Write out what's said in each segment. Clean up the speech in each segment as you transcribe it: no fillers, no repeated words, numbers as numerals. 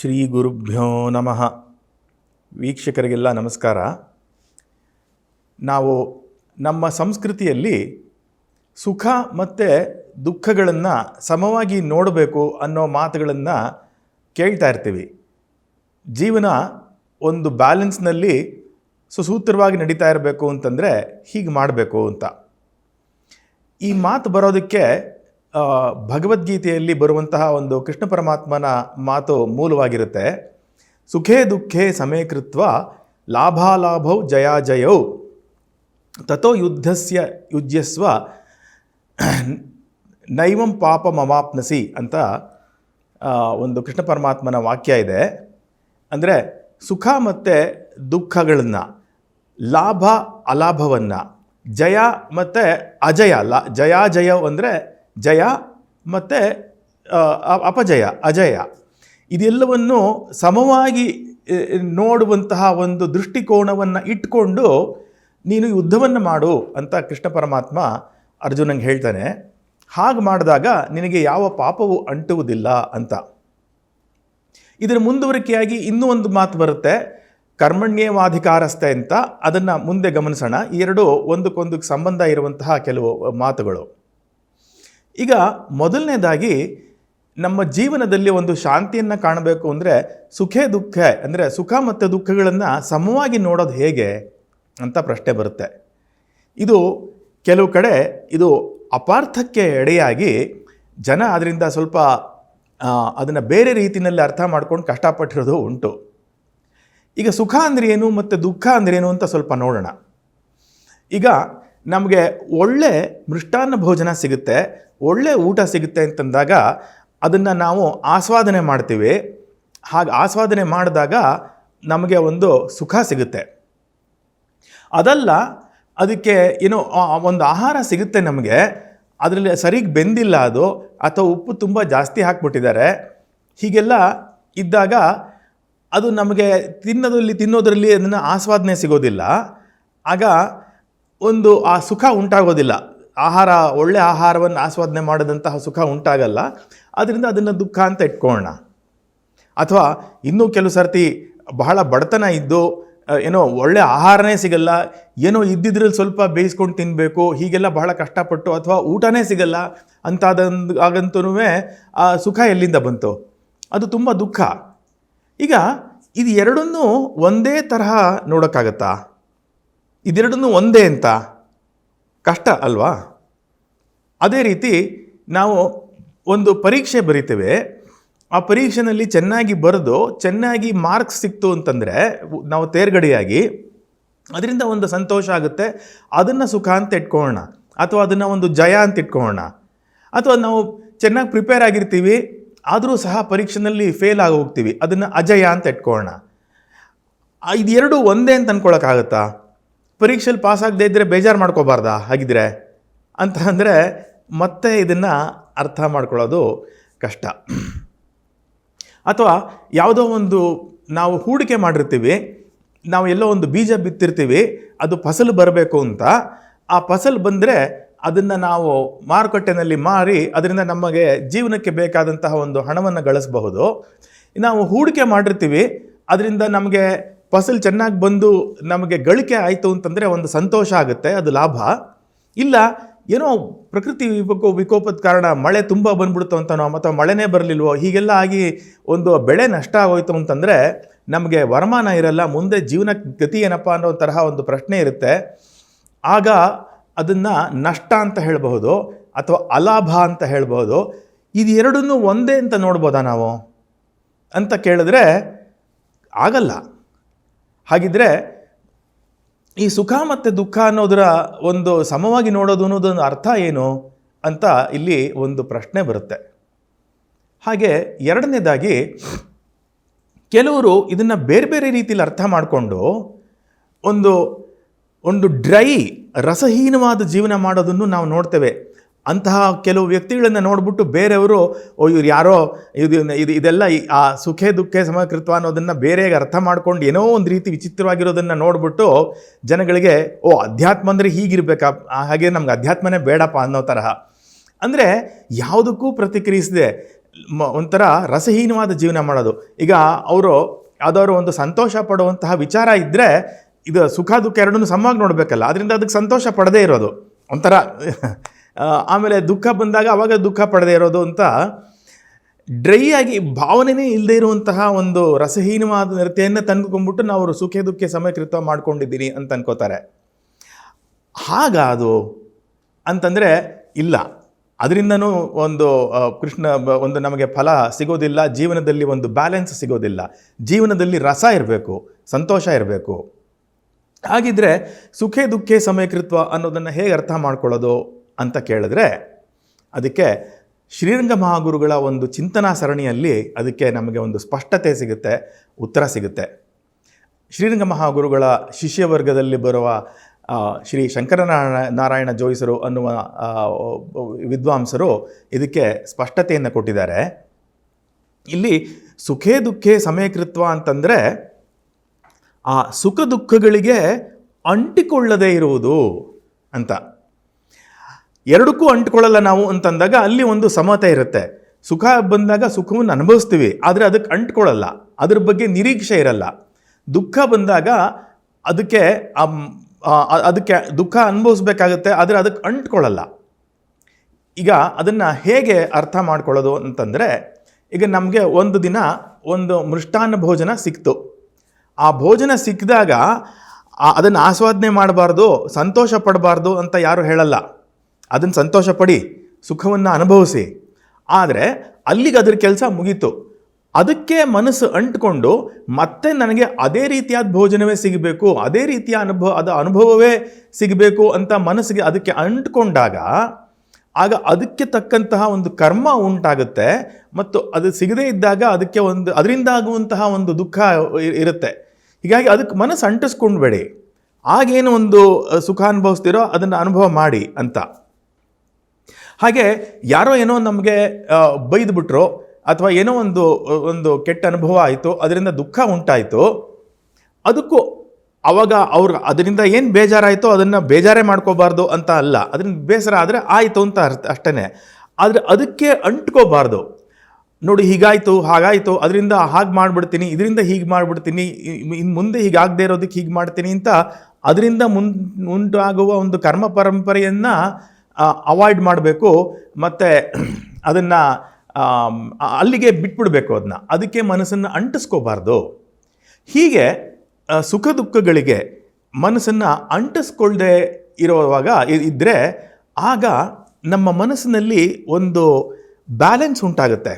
ಶ್ರೀ ಗುರುಭ್ಯೋ ನಮಃ. ವೀಕ್ಷಕರಿಗೆಲ್ಲ ನಮಸ್ಕಾರ. ನಾವು ನಮ್ಮ ಸಂಸ್ಕೃತಿಯಲ್ಲಿ ಸುಖ ಮತ್ತು ದುಃಖಗಳನ್ನು ಸಮವಾಗಿ ನೋಡಬೇಕು ಅನ್ನೋ ಮಾತುಗಳನ್ನು ಕೇಳ್ತಾ ಇರ್ತೀವಿ. ಜೀವನ ಒಂದು ಬ್ಯಾಲೆನ್ಸ್ನಲ್ಲಿ ಸುಸೂತ್ರವಾಗಿ ನಡೀತಾ ಇರಬೇಕು ಅಂತಂದರೆ ಹೀಗೆ ಮಾಡಬೇಕು ಅಂತ. ಈ ಮಾತು ಬರೋದಕ್ಕೆ ಭಗವದ್ಗೀತೆಯಲ್ಲಿ ಬರುವಂತಹ ಒಂದು ಕೃಷ್ಣ ಪರಮಾತ್ಮನ ಮಾತು ಮೂಲವಾಗಿರುತ್ತೆ. ಸುಖೇ ದುಃಖೇ ಸಮೇ ಕೃತ್ವ ಲಾಭಾಲಾಭೌ ಜಯಾಜಯೌ ತಥೋ ಯುಜ್ಯಸ್ವ ನೈವಂ ಪಾಪಮವಾಪ್ನಸಿ ಅಂತ ಒಂದು ಕೃಷ್ಣ ಪರಮಾತ್ಮನ ವಾಕ್ಯ ಇದೆ. ಅಂದರೆ ಸುಖ ಮತ್ತು ದುಃಖಗಳನ್ನು, ಲಾಭ ಅಲಾಭವನ್ನು, ಜಯ ಮತ್ತು ಅಜಯ, ಜಯಾಜಯ ಅಂದರೆ ಜಯ ಮತ್ತು ಅಪಜಯ, ಅಜಯ, ಇದೆಲ್ಲವನ್ನು ಸಮವಾಗಿ ನೋಡುವಂತಹ ಒಂದು ದೃಷ್ಟಿಕೋನವನ್ನು ಇಟ್ಕೊಂಡು ನೀನು ಯುದ್ಧವನ್ನು ಮಾಡು ಅಂತ ಕೃಷ್ಣ ಪರಮಾತ್ಮ ಅರ್ಜುನಂಗೆ ಹೇಳ್ತಾನೆ. ಹಾಗೆ ಮಾಡಿದಾಗ ನಿನಗೆ ಯಾವ ಪಾಪವೂ ಅಂಟುವುದಿಲ್ಲ ಅಂತ. ಇದರ ಮುಂದುವರಿಕೆಯಾಗಿ ಇನ್ನೂ ಒಂದು ಮಾತು ಬರುತ್ತೆ, ಕರ್ಮಣ್ಯೇವಾಧಿಕಾರಸ್ಥೆ ಅಂತ. ಅದನ್ನು ಮುಂದೆ ಗಮನಿಸೋಣ. ಈ ಎರಡು ಒಂದಕ್ಕೊಂದಕ್ಕೆ ಸಂಬಂಧ ಇರುವಂತಹ ಕೆಲವು ಮಾತುಗಳು. ಈಗ ಮೊದಲನೇದಾಗಿ ನಮ್ಮ ಜೀವನದಲ್ಲಿ ಒಂದು ಶಾಂತಿಯನ್ನು ಕಾಣಬೇಕು ಅಂದರೆ ಸುಖೇ ದುಃಖ ಅಂದರೆ ಸುಖ ಮತ್ತು ದುಃಖಗಳನ್ನು ಸಮವಾಗಿ ನೋಡೋದು ಹೇಗೆ ಅಂತ ಪ್ರಶ್ನೆ ಬರುತ್ತೆ. ಇದು ಕೆಲವು ಕಡೆ ಇದು ಅಪಾರ್ಥಕ್ಕೆ ಎಡೆಯಾಗಿ ಜನ ಅದರಿಂದ ಸ್ವಲ್ಪ ಅದನ್ನು ಬೇರೆ ರೀತಿಯಲ್ಲಿ ಅರ್ಥ ಮಾಡ್ಕೊಂಡು ಕಷ್ಟಪಟ್ಟಿರೋದು ಉಂಟು. ಈಗ ಸುಖ ಅಂದ್ರೇನು ಮತ್ತು ದುಃಖ ಅಂದ್ರೇನು ಅಂತ ಸ್ವಲ್ಪ ನೋಡೋಣ. ಈಗ ನಮಗೆ ಒಳ್ಳೆ ಮೃಷ್ಟಾನ್ನ ಭೋಜನ ಸಿಗುತ್ತೆ, ಒಳ್ಳೆ ಊಟ ಸಿಗುತ್ತೆ ಅಂತಂದಾಗ ಅದನ್ನು ನಾವು ಆಸ್ವಾದನೆ ಮಾಡ್ತೀವಿ. ಹಾಗೆ ಆಸ್ವಾದನೆ ಮಾಡಿದಾಗ ನಮಗೆ ಒಂದು ಸುಖ ಸಿಗುತ್ತೆ. ಅದಲ್ಲ, ಅದಕ್ಕೆ ಏನೋ ಒಂದು ಆಹಾರ ಸಿಗುತ್ತೆ ನಮಗೆ, ಅದರಲ್ಲಿ ಸರಿಗೆ ಬೆಂದಿಲ್ಲ ಅದು, ಅಥವಾ ಉಪ್ಪು ತುಂಬ ಜಾಸ್ತಿ ಹಾಕ್ಬಿಟ್ಟಿದ್ದಾರೆ, ಹೀಗೆಲ್ಲ ಇದ್ದಾಗ ಅದು ನಮಗೆ ತಿನ್ನೋದ್ರಲ್ಲಿ ಅದನ್ನು ಆಸ್ವಾದನೆ ಸಿಗೋದಿಲ್ಲ. ಆಗ ಒಂದು ಆ ಸುಖ ಉಂಟಾಗೋದಿಲ್ಲ. ಒಳ್ಳೆ ಆಹಾರವನ್ನು ಆಸ್ವಾದನೆ ಮಾಡಿದಂತಹ ಸುಖ ಉಂಟಾಗಲ್ಲ. ಅದರಿಂದ ಅದನ್ನು ದುಃಖ ಅಂತ ಇಟ್ಕೊಳ್ಳೋಣ. ಅಥವಾ ಇನ್ನೂ ಕೆಲವು ಸರ್ತಿ ಬಹಳ ಬಡತನ ಇದ್ದು ಏನೋ ಒಳ್ಳೆ ಆಹಾರನೇ ಸಿಗಲ್ಲ, ಏನೋ ಇದ್ದಿದ್ರಲ್ಲಿ ಸ್ವಲ್ಪ ಬೇಯಿಸ್ಕೊಂಡು ತಿನ್ನಬೇಕು, ಹೀಗೆಲ್ಲ ಬಹಳ ಕಷ್ಟಪಟ್ಟು, ಅಥವಾ ಊಟನೇ ಸಿಗಲ್ಲ ಆಗಂತೂ ಆ ಸುಖ ಎಲ್ಲಿಂದ ಬಂತು? ಅದು ತುಂಬ ದುಃಖ. ಈಗ ಇದು ಎರಡನ್ನೂ ಒಂದೇ ತರಹ ನೋಡೋಕ್ಕಾಗತ್ತಾ? ಇದೆರಡನ್ನೂ ಒಂದೇ ಅಂತ ಕಷ್ಟ ಅಲ್ವಾ? ಅದೇ ರೀತಿ ನಾವು ಒಂದು ಪರೀಕ್ಷೆ ಬರಿತೇವೆ. ಆ ಪರೀಕ್ಷೆಯಲ್ಲಿ ಚೆನ್ನಾಗಿ ಬರೆದು ಚೆನ್ನಾಗಿ ಮಾರ್ಕ್ಸ್ ಸಿಕ್ತು ಅಂತಂದರೆ ನಾವು ತೇರ್ಗಡೆಯಾಗಿ ಅದರಿಂದ ಒಂದು ಸಂತೋಷ ಆಗುತ್ತೆ. ಅದನ್ನು ಸುಖ ಅಂತ ಇಟ್ಕೊಳ್ಳೋಣ, ಅಥವಾ ಅದನ್ನು ಒಂದು ಜಯ ಅಂತ ಇಟ್ಕೊಳ್ಳೋಣ. ಅಥವಾ ನಾವು ಚೆನ್ನಾಗಿ ಪ್ರಿಪೇರ್ ಆಗಿರ್ತೀವಿ, ಆದರೂ ಸಹ ಪರೀಕ್ಷೆಯಲ್ಲಿ ಫೇಲ್ ಆಗಿ ಹೋಗ್ತೀವಿ, ಅದನ್ನು ಅಜಯ ಅಂತ ಇಟ್ಕೊಳ್ಳೋಣ. ಇದೆರಡು ಒಂದೇ ಅಂತ ಅಂದ್ಕೊಳ್ಳೋಕ್ಕಾಗತ್ತಾ? ಪರೀಕ್ಷೆಯಲ್ಲಿ ಪಾಸ್ ಆಗದೇ ಇದ್ದರೆ ಬೇಜಾರು ಮಾಡ್ಕೋಬಾರ್ದಾ ಹಾಗಿದ್ರೆ ಅಂತ ಅಂದರೆ ಮತ್ತೆ ಇದನ್ನು ಅರ್ಥ ಮಾಡ್ಕೊಳ್ಳೋದು ಕಷ್ಟ. ಅಥವಾ ಯಾವುದೋ ಒಂದು ನಾವು ಹೂಡಿಕೆ ಮಾಡಿರ್ತೀವಿ, ನಾವು ಎಲ್ಲೋ ಒಂದು ಬೀಜ ಬಿತ್ತಿರ್ತೀವಿ, ಅದು ಫಸಲು ಬರಬೇಕು ಅಂತ. ಆ ಫಸಲು ಬಂದರೆ ಅದನ್ನು ನಾವು ಮಾರುಕಟ್ಟೆಯಲ್ಲಿ ಮಾರಿ ಅದರಿಂದ ನಮಗೆ ಜೀವನಕ್ಕೆ ಬೇಕಾದಂತಹ ಒಂದು ಹಣವನ್ನು ಗಳಿಸಬಹುದು. ನಾವು ಹೂಡಿಕೆ ಮಾಡಿರ್ತೀವಿ, ಅದರಿಂದ ನಮಗೆ ಫಸಲು ಚೆನ್ನಾಗಿ ಬಂದು ನಮಗೆ ಗಳಿಕೆ ಆಯಿತು ಅಂತಂದರೆ ಒಂದು ಸಂತೋಷ ಆಗುತ್ತೆ, ಅದು ಲಾಭ. ಇಲ್ಲ, ಏನೋ ಪ್ರಕೃತಿ ವಿಕೋಪದ ಕಾರಣ ಮಳೆ ತುಂಬ ಬಂದ್ಬಿಡ್ತು ಅಂತನೋ, ಅಥವಾ ಮಳೆನೇ ಬರಲಿಲ್ವೋ, ಹೀಗೆಲ್ಲ ಆಗಿ ಒಂದು ಬೆಳೆ ನಷ್ಟ ಆಗೋಯ್ತು ಅಂತಂದರೆ ನಮಗೆ ವರಮಾನ ಇರಲ್ಲ, ಮುಂದೆ ಜೀವನ ಗತಿ ಏನಪ್ಪ ಅನ್ನೋ ತರಹ ಒಂದು ಪ್ರಶ್ನೆ ಇರುತ್ತೆ. ಆಗ ಅದನ್ನು ನಷ್ಟ ಅಂತ ಹೇಳಬಹುದು, ಅಥವಾ ಅಲಾಭ ಅಂತ ಹೇಳ್ಬೋದು. ಇದು ಎರಡನ್ನೂ ಒಂದೇ ಅಂತ ನೋಡ್ಬೋದಾ ನಾವು ಅಂತ ಕೇಳಿದ್ರೆ ಆಗಲ್ಲ. ಹಾಗಿದ್ರೆ ಈ ಸುಖ ಮತ್ತು ದುಃಖ ಅನ್ನೋದರ ಒಂದು ಸಮವಾಗಿ ನೋಡೋದು ಅನ್ನೋದೊಂದು ಅರ್ಥ ಏನು ಅಂತ ಇಲ್ಲಿ ಒಂದು ಪ್ರಶ್ನೆ ಬರುತ್ತೆ. ಹಾಗೆ ಎರಡನೇದಾಗಿ ಕೆಲವರು ಇದನ್ನು ಬೇರೆ ಬೇರೆ ರೀತಿಯಲ್ಲಿ ಅರ್ಥ ಮಾಡಿಕೊಂಡು ಒಂದು ಡ್ರೈ, ರಸಹೀನವಾದ ಜೀವನ ಮಾಡೋದನ್ನು ನಾವು ನೋಡ್ತೇವೆ. ಅಂತಹ ಕೆಲವು ವ್ಯಕ್ತಿಗಳನ್ನು ನೋಡಿಬಿಟ್ಟು ಬೇರೆಯವರು ಇವ್ರು ಯಾರೋ ಇದೆಲ್ಲ ಆ ಸುಖೇ ದುಃಖೇ ಸಮಕೃತ್ವ ಅನ್ನೋದನ್ನು ಬೇರೆಯಾಗಿ ಅರ್ಥ ಮಾಡ್ಕೊಂಡು ಏನೋ ಒಂದು ರೀತಿ ವಿಚಿತ್ರವಾಗಿರೋದನ್ನು ನೋಡಿಬಿಟ್ಟು ಜನಗಳಿಗೆ ಅಧ್ಯಾತ್ಮ ಅಂದರೆ ಹೀಗಿರ್ಬೇಕಾ, ಹಾಗೆ ನಮ್ಗೆ ಅಧ್ಯಾತ್ಮನೇ ಬೇಡಪ್ಪ ಅನ್ನೋ ತರಹ. ಅಂದರೆ ಯಾವುದಕ್ಕೂ ಪ್ರತಿಕ್ರಿಯಿಸದೆ ಒಂಥರ ರಸಹೀನವಾದ ಜೀವನ ಮಾಡೋದು. ಈಗ ಅವರು ಯಾವುದಾದ್ರು ಒಂದು ಸಂತೋಷ ಪಡುವಂತಹ ವಿಚಾರ ಇದ್ದರೆ ಇದು ಸುಖ ದುಃಖ ಎರಡನ್ನೂ ಸಮವಾಗಿ ನೋಡಬೇಕಲ್ಲ, ಅದರಿಂದ ಅದಕ್ಕೆ ಸಂತೋಷ ಪಡದೇ ಇರೋದು ಒಂಥರ. ಆಮೇಲೆ ದುಃಖ ಬಂದಾಗ ಅವಾಗ ದುಃಖ ಪಡದೇ ಇರೋದು ಅಂತ ಡ್ರೈ ಆಗಿ ಭಾವನೆನೇ ಇಲ್ಲದೆ ಇರುವಂತಹ ಒಂದು ರಸಹೀನವಾದ ನೃತ್ಯವನ್ನು ತಂದುಕೊಂಡ್ಬಿಟ್ಟು ನಾವು ಸುಖ ದುಃಖ ಸಮಕೃತ ಮಾಡ್ಕೊಂಡಿದ್ದೀನಿ ಅಂತ ಅನ್ಕೋತಾರೆ. ಹಾಗಾದು ಅಂತಂದರೆ ಇಲ್ಲ, ಅದರಿಂದನೂ ಒಂದು ನಮಗೆ ಫಲ ಸಿಗೋದಿಲ್ಲ, ಜೀವನದಲ್ಲಿ ಒಂದು ಬ್ಯಾಲೆನ್ಸ್ ಸಿಗೋದಿಲ್ಲ, ಜೀವನದಲ್ಲಿ ರಸ ಇರಬೇಕು, ಸಂತೋಷ ಇರಬೇಕು. ಹಾಗಿದ್ರೆ ಸುಖ ದುಃಖ ಸಮಯಕೃತ್ವ ಅನ್ನೋದನ್ನು ಹೇಗೆ ಅರ್ಥ ಮಾಡ್ಕೊಳ್ಳೋದು ಅಂತ ಕೇಳಿದ್ರೆ ಅದಕ್ಕೆ ಶ್ರೀರಂಗ ಮಹಾಗುರುಗಳ ಒಂದು ಚಿಂತನಾ ಸರಣಿಯಲ್ಲಿ ಅದಕ್ಕೆ ನಮಗೆ ಒಂದು ಸ್ಪಷ್ಟತೆ ಸಿಗುತ್ತೆ, ಉತ್ತರ ಸಿಗುತ್ತೆ. ಶ್ರೀರಂಗ ಮಹಾಗುರುಗಳ ಶಿಷ್ಯವರ್ಗದಲ್ಲಿ ಬರುವ ಶ್ರೀ ಶಂಕರನಾರಾಯಣ ಜೋಯಿಸರು ಅನ್ನುವ ವಿದ್ವಾಂಸರು ಇದಕ್ಕೆ ಸ್ಪಷ್ಟತೆಯನ್ನು ಕೊಟ್ಟಿದ್ದಾರೆ. ಇಲ್ಲಿ ಸುಖೇ ದುಃಖೇ ಸಮಯಕೃತ್ವ ಅಂತಂದರೆ ಆ ಸುಖ ದುಃಖಗಳಿಗೆ ಅಂಟಿಕೊಳ್ಳದೇ ಇರುವುದು ಅಂತ. ಎರಡಕ್ಕೂ ಅಂಟಿಕೊಳ್ಳಲ್ಲ ನಾವು ಅಂತಂದಾಗ ಅಲ್ಲಿ ಒಂದು ಸಮತೆ ಇರುತ್ತೆ. ಸುಖ ಬಂದಾಗ ಸುಖವನ್ನು ಅನುಭವಿಸ್ತೀವಿ, ಆದರೆ ಅದಕ್ಕೆ ಅಂಟ್ಕೊಳ್ಳಲ್ಲ, ಅದ್ರ ಬಗ್ಗೆ ನಿರೀಕ್ಷೆ ಇರಲ್ಲ. ದುಃಖ ಬಂದಾಗ ಅದಕ್ಕೆ ದುಃಖ ಅನುಭವಿಸ್ಬೇಕಾಗುತ್ತೆ, ಆದರೆ ಅದಕ್ಕೆ ಅಂಟ್ಕೊಳ್ಳಲ್ಲ. ಈಗ ಅದನ್ನು ಹೇಗೆ ಅರ್ಥ ಮಾಡ್ಕೊಳ್ಳೋದು ಅಂತಂದರೆ, ಈಗ ನಮಗೆ ಒಂದು ದಿನ ಒಂದು ಮೃಷ್ಟಾನ್ನ ಭೋಜನ ಸಿಕ್ತು. ಆ ಭೋಜನ ಸಿಕ್ಕಿದಾಗ ಅದನ್ನು ಆಸ್ವಾದನೆ ಮಾಡಬಾರ್ದು, ಸಂತೋಷ ಪಡಬಾರ್ದು ಅಂತ ಯಾರು ಹೇಳಲ್ಲ. ಅದನ್ನು ಸಂತೋಷ ಪಡಿ, ಸುಖವನ್ನು ಅನುಭವಿಸಿ. ಆದರೆ ಅಲ್ಲಿಗೆ ಅದ್ರ ಕೆಲಸ ಮುಗೀತು. ಅದಕ್ಕೆ ಮನಸ್ಸು ಅಂಟ್ಕೊಂಡು ಮತ್ತೆ ನನಗೆ ಅದೇ ರೀತಿಯಾದ ಭೋಜನವೇ ಸಿಗಬೇಕು, ಅದೇ ರೀತಿಯ ಅನುಭವವೇ ಸಿಗಬೇಕು ಅಂತ ಮನಸ್ಸಿಗೆ ಅದಕ್ಕೆ ಅಂಟ್ಕೊಂಡಾಗ ಆಗ ಅದಕ್ಕೆ ತಕ್ಕಂತಹ ಒಂದು ಕರ್ಮ ಉಂಟಾಗುತ್ತೆ. ಮತ್ತು ಅದು ಸಿಗದೇ ಇದ್ದಾಗ ಅದಕ್ಕೆ ಅದರಿಂದ ಆಗುವಂತಹ ಒಂದು ದುಃಖ ಇರುತ್ತೆ. ಹೀಗಾಗಿ ಅದಕ್ಕೆ ಮನಸ್ಸು ಅಂಟಿಸ್ಕೊಂಡ್ಬೇಡಿ, ಆಗೇನು ಒಂದು ಸುಖ ಅನುಭವಿಸ್ತೀರೋ ಅದನ್ನು ಅನುಭವ ಮಾಡಿ ಅಂತ. ಹಾಗೆ ಯಾರೋ ಏನೋ ನಮಗೆ ಬೈದ್ಬಿಟ್ರು ಅಥವಾ ಏನೋ ಒಂದು ಕೆಟ್ಟ ಅನುಭವ ಆಯಿತು, ಅದರಿಂದ ದುಃಖ ಉಂಟಾಯಿತು, ಅದಕ್ಕೂ ಅವಾಗ ಅದರಿಂದ ಏನು ಬೇಜಾರಾಯಿತೋ ಅದನ್ನು ಬೇಜಾರೇ ಮಾಡ್ಕೋಬಾರ್ದು ಅಂತ ಅಲ್ಲ. ಅದರಿಂದ ಬೇಸರ ಆದರೆ ಆಯಿತು ಅಂತ ಅಷ್ಟೇ. ಆದರೆ ಅದಕ್ಕೆ ಅಂಟ್ಕೋಬಾರ್ದು. ನೋಡಿ ಹೀಗಾಯಿತು ಹಾಗಾಯಿತು, ಅದರಿಂದ ಹಾಗೆ ಮಾಡಿಬಿಡ್ತೀನಿ, ಇದರಿಂದ ಹೀಗೆ ಮಾಡಿಬಿಡ್ತೀನಿ, ಇನ್ನು ಮುಂದೆ ಹೀಗಾಗದೇ ಇರೋದಕ್ಕೆ ಹೀಗೆ ಮಾಡ್ತೀನಿ ಅಂತ ಅದರಿಂದ ಉಂಟಾಗುವ ಒಂದು ಕರ್ಮ ಪರಂಪರೆಯನ್ನು ಅವಾಯ್ಡ್ ಮಾಡಬೇಕು. ಮತ್ತು ಅದನ್ನು ಅಲ್ಲಿಗೆ ಬಿಟ್ಬಿಡಬೇಕು. ಅದಕ್ಕೆ ಮನಸ್ಸನ್ನು ಅಂಟಿಸ್ಕೋಬಾರ್ದು. ಹೀಗೆ ಸುಖ ದುಃಖಗಳಿಗೆ ಮನಸ್ಸನ್ನು ಅಂಟಿಸ್ಕೊಳ್ಳದೆ ಇರುವಾಗ ಇದ್ದರೆ ಆಗ ನಮ್ಮ ಮನಸ್ಸಿನಲ್ಲಿ ಒಂದು ಬ್ಯಾಲೆನ್ಸ್ ಉಂಟಾಗುತ್ತೆ.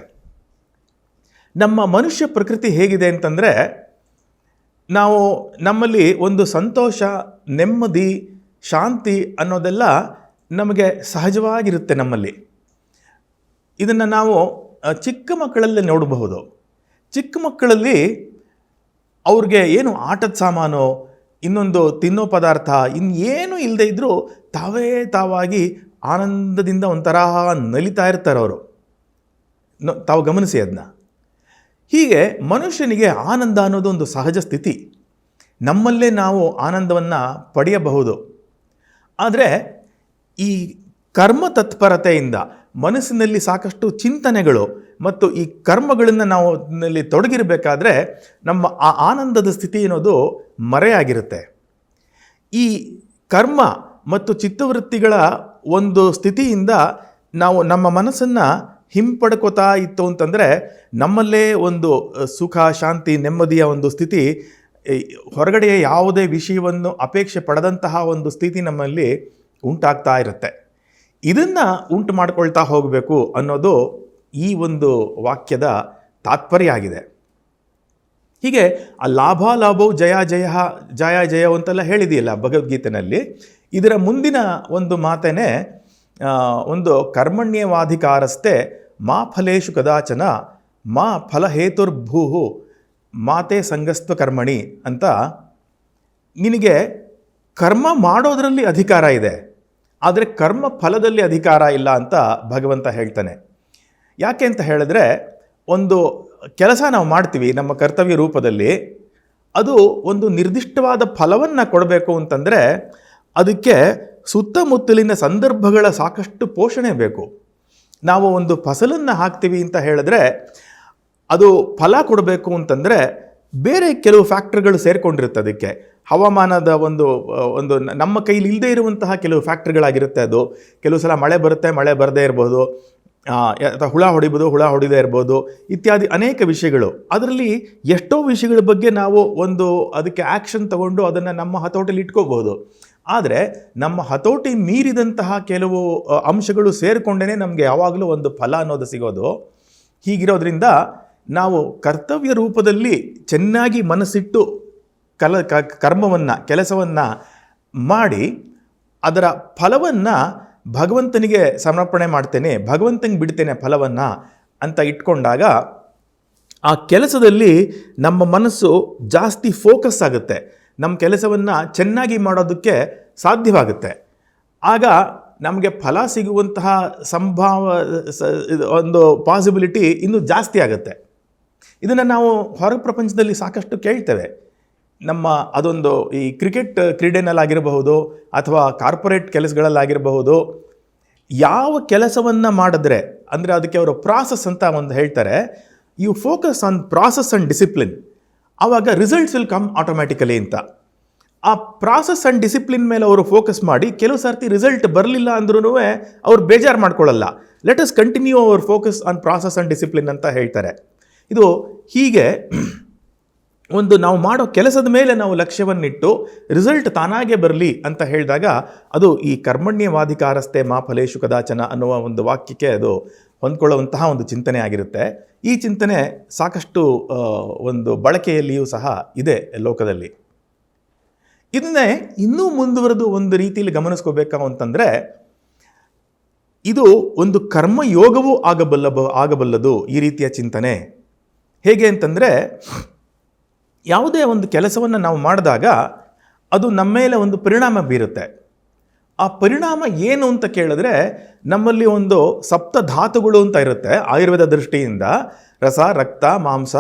ನಮ್ಮ ಮನುಷ್ಯ ಪ್ರಕೃತಿ ಹೇಗಿದೆ ಅಂತಂದರೆ, ನಮ್ಮಲ್ಲಿ ಒಂದು ಸಂತೋಷ, ನೆಮ್ಮದಿ, ಶಾಂತಿ ಅನ್ನೋದೆಲ್ಲ ನಮಗೆ ಸಹಜವಾಗಿರುತ್ತೆ ನಮ್ಮಲ್ಲಿ. ಇದನ್ನು ನಾವು ಚಿಕ್ಕ ಮಕ್ಕಳಲ್ಲೇ ನೋಡಬಹುದು. ಚಿಕ್ಕ ಮಕ್ಕಳಲ್ಲಿ ಅವ್ರಿಗೆ ಏನು ಆಟದ ಸಾಮಾನು, ಇನ್ನೊಂದು ತಿನ್ನೋ ಪದಾರ್ಥ, ಇನ್ನೇನು ಇಲ್ಲದೆ ಇದ್ದರೂ ತಾವಾಗಿ ಆನಂದದಿಂದ ಒಂಥರ ನಲಿತಾ ಇರ್ತಾರೆ ಅವರು. ತಾವು ಗಮನಿಸಿ ಅದನ್ನ. ಹೀಗೆ ಮನುಷ್ಯನಿಗೆ ಆನಂದ ಅನ್ನೋದು ಒಂದು ಸಹಜ ಸ್ಥಿತಿ. ನಮ್ಮಲ್ಲೇ ನಾವು ಆನಂದವನ್ನು ಪಡೆಯಬಹುದು. ಆದರೆ ಈ ಕರ್ಮ ತತ್ಪರತೆಯಿಂದ ಮನಸ್ಸಿನಲ್ಲಿ ಸಾಕಷ್ಟು ಚಿಂತನೆಗಳು ಮತ್ತು ಈ ಕರ್ಮಗಳನ್ನು ನಾವು ತೊಡಗಿರಬೇಕಾದ್ರೆ ನಮ್ಮ ಆ ಆನಂದದ ಸ್ಥಿತಿ ಅನ್ನೋದು ಮರೆಯಾಗಿರುತ್ತೆ. ಈ ಕರ್ಮ ಮತ್ತು ಚಿತ್ತವೃತ್ತಿಗಳ ಒಂದು ಸ್ಥಿತಿಯಿಂದ ನಾವು ನಮ್ಮ ಮನಸ್ಸನ್ನು ಹಿಂಪಡ್ಕೋತಾ ಇತ್ತು ಅಂತಂದರೆ ನಮ್ಮಲ್ಲೇ ಒಂದು ಸುಖ, ಶಾಂತಿ, ನೆಮ್ಮದಿಯ ಒಂದು ಸ್ಥಿತಿ, ಹೊರಗಡೆಯ ಯಾವುದೇ ವಿಷಯವನ್ನು ಅಪೇಕ್ಷೆ ಪಡೆದಂತಹ ಒಂದು ಸ್ಥಿತಿ ನಮ್ಮಲ್ಲಿ ಉಂಟಾಗ್ತಾ ಇರುತ್ತೆ. ಇದನ್ನು ಉಂಟು ಮಾಡ್ಕೊಳ್ತಾ ಹೋಗಬೇಕು ಅನ್ನೋದು ಈ ಒಂದು ವಾಕ್ಯದ ತಾತ್ಪರ್ಯ ಆಗಿದೆ. ಹೀಗೆ ಆ ಲಾಭವು ಜಯ ಅಂತೆಲ್ಲ ಹೇಳಿದೆಯಲ್ಲ ಭಗವದ್ಗೀತೆಯಲ್ಲಿ. ಇದರ ಮುಂದಿನ ಒಂದು ಮಾತೇನೆ ಒಂದು ಕರ್ಮಣ್ಯವಾಧಿಕಾರಸ್ಥೆ ಮಾ ಫಲೇಶು ಕದಾಚನ ಮಾ ಫಲಹೇತುರ್ಭೂ ಮಾತೆ ಸಂಗಸ್ತ್ವ ಕರ್ಮಣಿ ಅಂತ. ನಿನಗೆ ಕರ್ಮ ಮಾಡೋದರಲ್ಲಿ ಅಧಿಕಾರ ಇದೆ, ಆದರೆ ಕರ್ಮ ಫಲದಲ್ಲಿ ಅಧಿಕಾರ ಇಲ್ಲ ಅಂತ ಭಗವಂತ ಹೇಳ್ತಾನೆ. ಯಾಕೆ ಅಂತ ಹೇಳಿದ್ರೆ, ಒಂದು ಕೆಲಸ ನಾವು ಮಾಡ್ತೀವಿ ನಮ್ಮ ಕರ್ತವ್ಯ ರೂಪದಲ್ಲಿ, ಅದು ಒಂದು ನಿರ್ದಿಷ್ಟವಾದ ಫಲವನ್ನು ಕೊಡಬೇಕು ಅಂತಂದರೆ ಅದಕ್ಕೆ ಸುತ್ತಮುತ್ತಲಿನ ಸಂದರ್ಭಗಳ ಸಾಕಷ್ಟು ಪೋಷಣೆ ಬೇಕು. ನಾವು ಒಂದು ಫಸಲನ್ನು ಹಾಕ್ತೀವಿ ಅಂತ ಹೇಳಿದ್ರೆ ಅದು ಫಲ ಕೊಡಬೇಕು ಅಂತಂದರೆ ಬೇರೆ ಕೆಲವು ಫ್ಯಾಕ್ಟ್ರಿಗಳು ಸೇರಿಕೊಂಡಿರುತ್ತೆ. ಅದಕ್ಕೆ ಹವಾಮಾನದ ಒಂದು ಒಂದು ನಮ್ಮ ಕೈಲಿ ಇಲ್ಲದೇ ಇರುವಂತಹ ಕೆಲವು ಫ್ಯಾಕ್ಟ್ರಿಗಳಾಗಿರುತ್ತೆ. ಅದು ಕೆಲವು ಸಲ ಮಳೆ ಬರುತ್ತೆ, ಮಳೆ ಬರದೇ ಇರ್ಬೋದು, ಅಥವಾ ಹುಳ ಹೊಡಿದೇ ಇರ್ಬೋದು, ಇತ್ಯಾದಿ ಅನೇಕ ವಿಷಯಗಳು. ಅದರಲ್ಲಿ ಎಷ್ಟೋ ವಿಷಯಗಳ ಬಗ್ಗೆ ನಾವು ಒಂದು ಅದಕ್ಕೆ ಆ್ಯಕ್ಷನ್ ತಗೊಂಡು ಅದನ್ನು ನಮ್ಮ ಹತೋಟಿಲಿ ಇಟ್ಕೋಬಹುದು. ಆದರೆ ನಮ್ಮ ಹತೋಟಿ ಮೀರಿದಂತಹ ಕೆಲವು ಅಂಶಗಳು ಸೇರಿಕೊಂಡೇ ನಮಗೆ ಯಾವಾಗಲೂ ಒಂದು ಫಲ ಅನ್ನೋದು ಸಿಗೋದು. ಹೀಗಿರೋದ್ರಿಂದ ನಾವು ಕರ್ತವ್ಯ ರೂಪದಲ್ಲಿ ಚೆನ್ನಾಗಿ ಮನಸ್ಸಿಟ್ಟು ಕೆಲಸವನ್ನು ಮಾಡಿ ಅದರ ಫಲವನ್ನು ಭಗವಂತನಿಗೆ ಸಮರ್ಪಣೆ ಮಾಡ್ತೇನೆ, ಭಗವಂತನಿಗೆ ಬಿಡ್ತೇನೆ ಫಲವನ್ನು ಅಂತ ಇಟ್ಕೊಂಡಾಗ ಆ ಕೆಲಸದಲ್ಲಿ ನಮ್ಮ ಮನಸ್ಸು ಜಾಸ್ತಿ ಫೋಕಸ್ ಆಗುತ್ತೆ, ನಮ್ಮ ಕೆಲಸವನ್ನು ಚೆನ್ನಾಗಿ ಮಾಡೋದಕ್ಕೆ ಸಾಧ್ಯವಾಗುತ್ತೆ. ಆಗ ನಮಗೆ ಫಲ ಸಿಗುವಂತಹ ಒಂದು ಪಾಸಿಬಿಲಿಟಿ ಇನ್ನೂ ಜಾಸ್ತಿ ಆಗುತ್ತೆ. ಇದನ್ನು ನಾವು ಹೊರ ಪ್ರಪಂಚದಲ್ಲಿ ಸಾಕಷ್ಟು ಕೇಳ್ತೇವೆ. ಅದೊಂದು ಈ ಕ್ರಿಕೆಟ್ ಕ್ರೀಡೆನಲ್ಲಾಗಿರಬಹುದು ಅಥವಾ ಕಾರ್ಪೊರೇಟ್ ಕೆಲಸಗಳಲ್ಲಾಗಿರಬಹುದು, ಯಾವ ಕೆಲಸವನ್ನು ಮಾಡಿದ್ರೆ ಅಂದರೆ ಅದಕ್ಕೆ ಅವರು ಪ್ರಾಸೆಸ್ ಅಂತ ಒಂದು ಹೇಳ್ತಾರೆ. You focus on process and discipline, ಆವಾಗ ರಿಸಲ್ಟ್ಸ್ ವಿಲ್ ಕಮ್ ಆಟೋಮ್ಯಾಟಿಕಲಿ ಅಂತ. ಆ ಪ್ರಾಸೆಸ್ ಆ್ಯಂಡ್ ಡಿಸಿಪ್ಲಿನ್ ಮೇಲೆ ಅವರು ಫೋಕಸ್ ಮಾಡಿ ಕೆಲವು ಸರ್ತಿ ರಿಸಲ್ಟ್ ಬರಲಿಲ್ಲ ಅಂದ್ರೂ ಅವ್ರು ಬೇಜಾರು ಮಾಡ್ಕೊಳ್ಳಲ್ಲ. Let us continue our focus on process and discipline ಅಂತ ಹೇಳ್ತಾರೆ. ಇದು ಹೀಗೆ ಒಂದು ನಾವು ಮಾಡೋ ಕೆಲಸದ ಮೇಲೆ ನಾವು ಲಕ್ಷ್ಯವನ್ನಿಟ್ಟು ರಿಸಲ್ಟ್ ತಾನಾಗೇ ಬರಲಿ ಅಂತ ಹೇಳಿದಾಗ ಅದು ಈ ಕರ್ಮಣ್ಯವಾಧಿಕಾರಸ್ಥೆ ಮಾ ಫಲೇಷು ಕದಾಚನ ಅನ್ನುವ ಒಂದು ವಾಕ್ಯಕ್ಕೆ ಅದು ಹೊಂದ್ಕೊಳ್ಳುವಂತಹ ಒಂದು ಚಿಂತನೆ ಆಗಿರುತ್ತೆ. ಈ ಚಿಂತನೆ ಸಾಕಷ್ಟು ಒಂದು ಬಳಕೆಯಲ್ಲಿಯೂ ಸಹ ಇದೆ ಲೋಕದಲ್ಲಿ. ಇದನ್ನೇ ಇನ್ನೂ ಮುಂದುವರೆದು ಒಂದು ರೀತಿಯಲ್ಲಿ ಗಮನಿಸ್ಕೋಬೇಕು ಅಂತಂದರೆ, ಇದು ಒಂದು ಕರ್ಮಯೋಗವೂ ಆಗಬಲ್ಲದು ಈ ರೀತಿಯ ಚಿಂತನೆ. ಹೇಗೆ ಅಂತಂದರೆ, ಯಾವುದೇ ಒಂದು ಕೆಲಸವನ್ನು ನಾವು ಮಾಡಿದಾಗ ಅದು ನಮ್ಮ ಮೇಲೆ ಒಂದು ಪರಿಣಾಮ ಬೀರುತ್ತೆ. ಆ ಪರಿಣಾಮ ಏನು ಅಂತ ಕೇಳಿದ್ರೆ, ನಮ್ಮಲ್ಲಿ ಒಂದು ಸಪ್ತಧಾತುಗಳು ಅಂತ ಇರುತ್ತೆ ಆಯುರ್ವೇದ ದೃಷ್ಟಿಯಿಂದ. ರಸ, ರಕ್ತ, ಮಾಂಸ,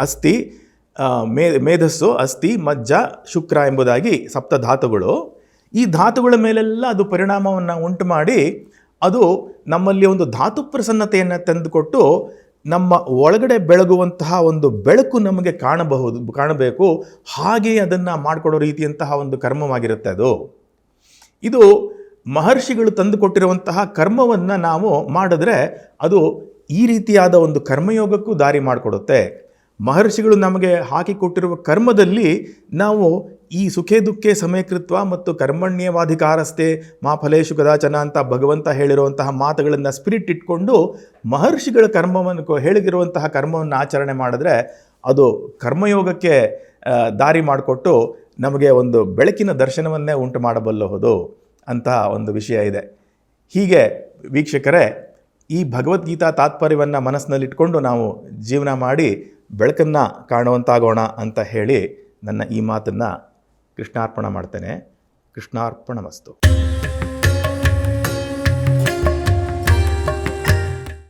ಅಸ್ಥಿ, ಮೇಧಸ್ಸು, ಅಸ್ಥಿ, ಮಜ್ಜ, ಶುಕ್ರ ಎಂಬುದಾಗಿ ಸಪ್ತಧಾತುಗಳು. ಈ ಧಾತುಗಳ ಮೇಲೆಲ್ಲ ಅದು ಪರಿಣಾಮವನ್ನು ಉಂಟು ಮಾಡಿ ಅದು ನಮ್ಮಲ್ಲಿ ಒಂದು ಧಾತು ಪ್ರಸನ್ನತೆಯನ್ನು ತಂದುಕೊಟ್ಟು ನಮ್ಮ ಒಳಗಡೆ ಬೆಳಗುವಂತಹ ಒಂದು ಬೆಳಕು ನಮಗೆ ಕಾಣಬೇಕು, ಹಾಗೆ ಅದನ್ನು ಮಾಡಿಕೊಡೋ ರೀತಿಯಂತಹ ಒಂದು ಕರ್ಮವಾಗಿರುತ್ತೆ ಅದು. ಇದು ಮಹರ್ಷಿಗಳು ತಂದುಕೊಟ್ಟಿರುವಂತಹ ಕರ್ಮವನ್ನು ನಾವು ಮಾಡಿದ್ರೆ ಅದು ಈ ರೀತಿಯಾದ ಒಂದು ಕರ್ಮಯೋಗಕ್ಕೂ ದಾರಿ ಮಾಡಿಕೊಡುತ್ತೆ. ಮಹರ್ಷಿಗಳು ನಮಗೆ ಹಾಕಿಕೊಟ್ಟಿರುವ ಕರ್ಮದಲ್ಲಿ ನಾವು ಈ ಸುಖೇ ದುಃಖೇ ಸಮಯಕೃತ್ವ ಮತ್ತು ಕರ್ಮಣ್ಯವಾಧಿಕಾರಸ್ಥೆ ಮಾ ಫಲೇಷು ಕದಾಚನ ಅಂತ ಭಗವಂತ ಹೇಳಿರುವಂತಹ ಮಾತುಗಳನ್ನು ಸ್ಪಿರಿಟ್ ಇಟ್ಕೊಂಡು ಮಹರ್ಷಿಗಳ ಕರ್ಮವನ್ನು ಹೇಳಿರುವಂತಹ ಕರ್ಮವನ್ನು ಆಚರಣೆ ಮಾಡಿದ್ರೆ ಅದು ಕರ್ಮಯೋಗಕ್ಕೆ ದಾರಿ ಮಾಡಿಕೊಟ್ಟು ನಮಗೆ ಒಂದು ಬೆಳಕಿನ ದರ್ಶನವನ್ನೇ ಉಂಟು ಮಾಡಬಲ್ಲಬಹುದು ಅಂತಹ ಒಂದು ವಿಷಯ ಇದೆ. ಹೀಗೆ ವೀಕ್ಷಕರೇ, ಈ ಭಗವದ್ಗೀತಾ ತಾತ್ಪರ್ಯವನ್ನು ಮನಸ್ಸಿನಲ್ಲಿಟ್ಕೊಂಡು ನಾವು ಜೀವನ ಮಾಡಿ ಬೆಳಕನ್ನು ಕಾಣುವಂತಾಗೋಣ ಅಂತ ಹೇಳಿ ನನ್ನ ಈ ಮಾತನ್ನು ಕೃಷ್ಣಾರ್ಪಣ ಮಾಡ್ತೇನೆ. ಕೃಷ್ಣಾರ್ಪಣಮಸ್ತು.